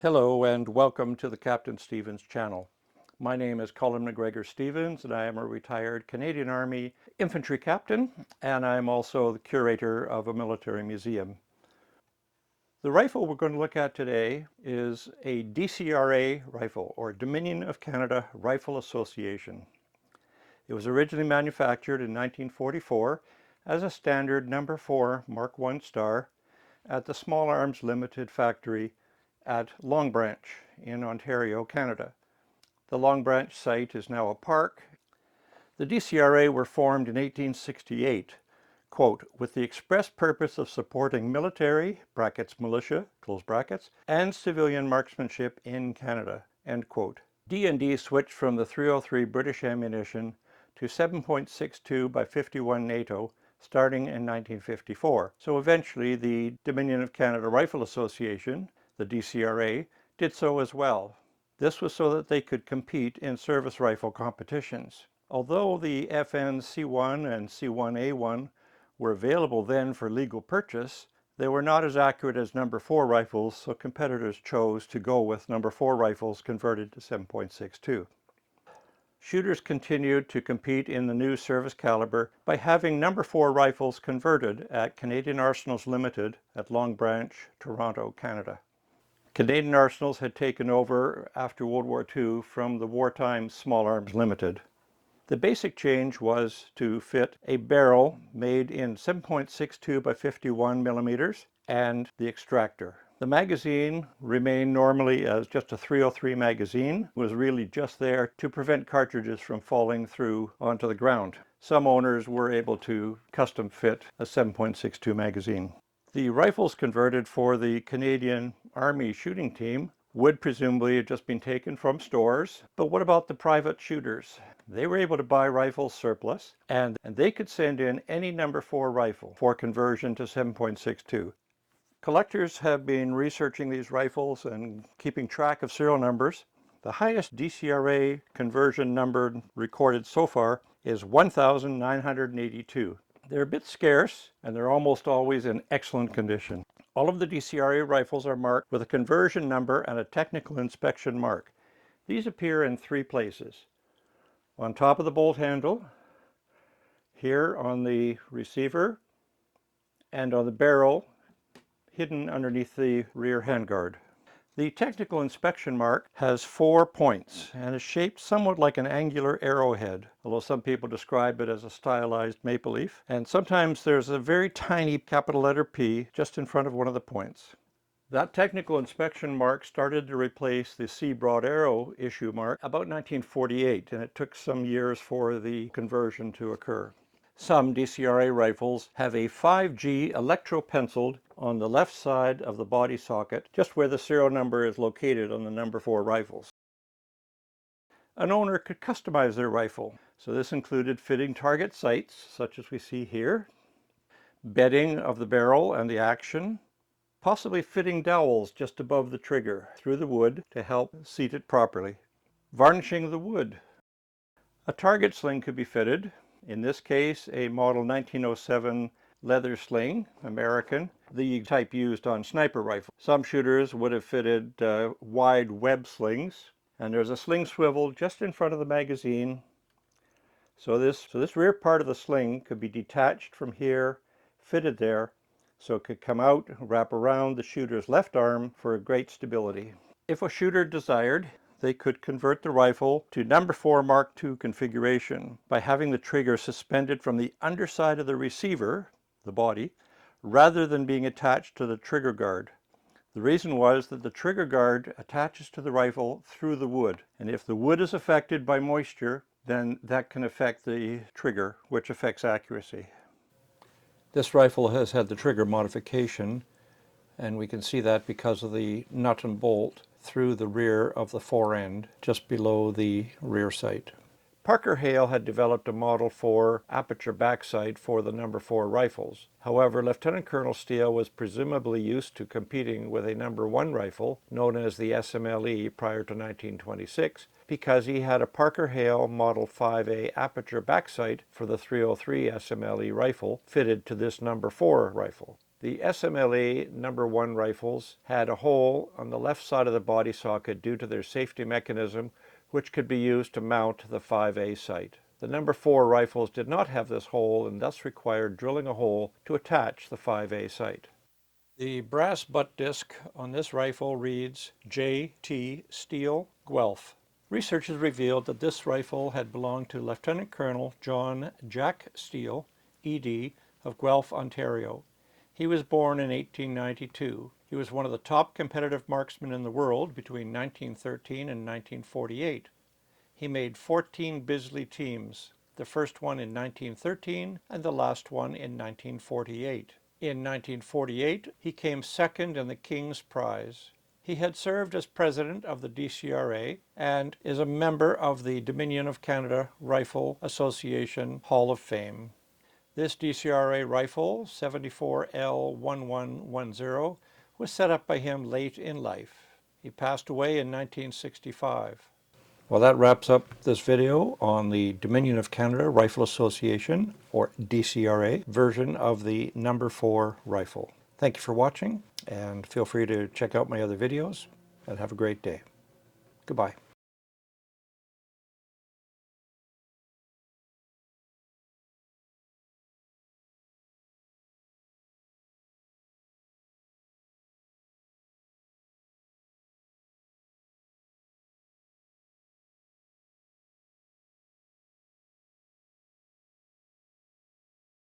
Hello and welcome to the Captain Stevens channel. My name is Colin McGregor Stevens and I am a retired Canadian Army infantry captain, and I'm also the curator of a military museum. The rifle we're going to look at today is a D.C.R.A. rifle, or Dominion of Canada Rifle Association. It was originally manufactured in 1944 as a standard No. 4 Mark I star at the Small Arms Limited factory at Long Branch in Ontario, Canada. The Long Branch site is now a park. The D.C.R.A. were formed in 1868, quote, with the express purpose of supporting military, brackets militia, close brackets, and civilian marksmanship in Canada, end quote. D&D switched from the .303 British ammunition to 7.62 by 51 NATO starting in 1954. So eventually the Dominion of Canada Rifle Association, the D.C.R.A., did so as well. This was so that they could compete in service rifle competitions. Although the FN C1 and C1A1 were available then for legal purchase, they were not as accurate as No. 4 rifles, so competitors chose to go with No. 4 rifles converted to 7.62. Shooters continued to compete in the new service caliber by having No. 4 rifles converted at Canadian Arsenals Limited at Long Branch, Toronto, Canada. Canadian Arsenals had taken over after World War II from the wartime Small Arms Limited. The basic change was to fit a barrel made in 7.62 by 51 millimeters and the extractor. The magazine remained normally as just a .303 magazine. It was really just there to prevent cartridges from falling through onto the ground. Some owners were able to custom fit a 7.62 magazine. The rifles converted for the Canadian Army shooting team would presumably have just been taken from stores. But what about the private shooters? They were able to buy rifles surplus, and they could send in any No. 4 rifle for conversion to 7.62. Collectors have been researching these rifles and keeping track of serial numbers. The highest D.C.R.A. conversion number recorded so far is 1,982. They're a bit scarce, and they're almost always in excellent condition. All of the D.C.R.A. rifles are marked with a conversion number and a technical inspection mark. These appear in three places: on top of the bolt handle, here on the receiver, and on the barrel hidden underneath the rear handguard. The technical inspection mark has 4 points and is shaped somewhat like an angular arrowhead, although some people describe it as a stylized maple leaf. And sometimes there's a very tiny capital letter P just in front of one of the points. That technical inspection mark started to replace the C broad arrow issue mark about 1948, and it took some years for the conversion to occur. Some D.C.R.A. rifles have a 5G electro-penciled on the left side of the body socket, just where the serial number is located on the No. 4 rifles. An owner could customize their rifle, so this included fitting target sights, such as we see here, bedding of the barrel and the action, possibly fitting dowels just above the trigger through the wood to help seat it properly, varnishing the wood. A target sling could be fitted, in this case a model 1907 leather sling, American, the type used on sniper rifles. Some shooters would have fitted wide web slings, and there's a sling swivel just in front of the magazine. So this rear part of the sling could be detached from here, fitted there, so it could come out, wrap around the shooter's left arm for great stability. If a shooter desired, they could convert the rifle to No. 4 Mark II configuration by having the trigger suspended from the underside of the receiver, the body, rather than being attached to the trigger guard. The reason was that the trigger guard attaches to the rifle through the wood, and if the wood is affected by moisture, then that can affect the trigger, which affects accuracy. This rifle has had the trigger modification, and we can see that because of the nut and bolt through the rear of the fore end, just below the rear sight. Parker Hale had developed a Model 4 aperture backside for the No. 4 rifles. However, Lieutenant Colonel Steele was presumably used to competing with a No. 1 rifle, known as the SMLE prior to 1926, because he had a Parker Hale Model 5A aperture backsight for the .303 SMLE rifle fitted to this No. 4 rifle. The SMLE number 1 rifles had a hole on the left side of the body socket due to their safety mechanism, which could be used to mount the 5A sight. The number 4 rifles did not have this hole and thus required drilling a hole to attach the 5A sight. The brass butt disc on this rifle reads J.T. Steele, Guelph. Research has revealed that this rifle had belonged to Lieutenant Colonel John Jack Steele, ED, of Guelph, Ontario. He was born in 1892. He was one of the top competitive marksmen in the world between 1913 and 1948. He made 14 Bisley teams, the first one in 1913 and the last one in 1948. In 1948, he came second in the King's Prize. He had served as president of the D.C.R.A. and is a member of the Dominion of Canada Rifle Association Hall of Fame. This D.C.R.A. rifle, 74L1110, was set up by him late in life. He passed away in 1965. Well, that wraps up this video on the Dominion of Canada Rifle Association, or D.C.R.A. version of the number 4 rifle. Thank you for watching, and feel free to check out my other videos, and have a great day. Goodbye.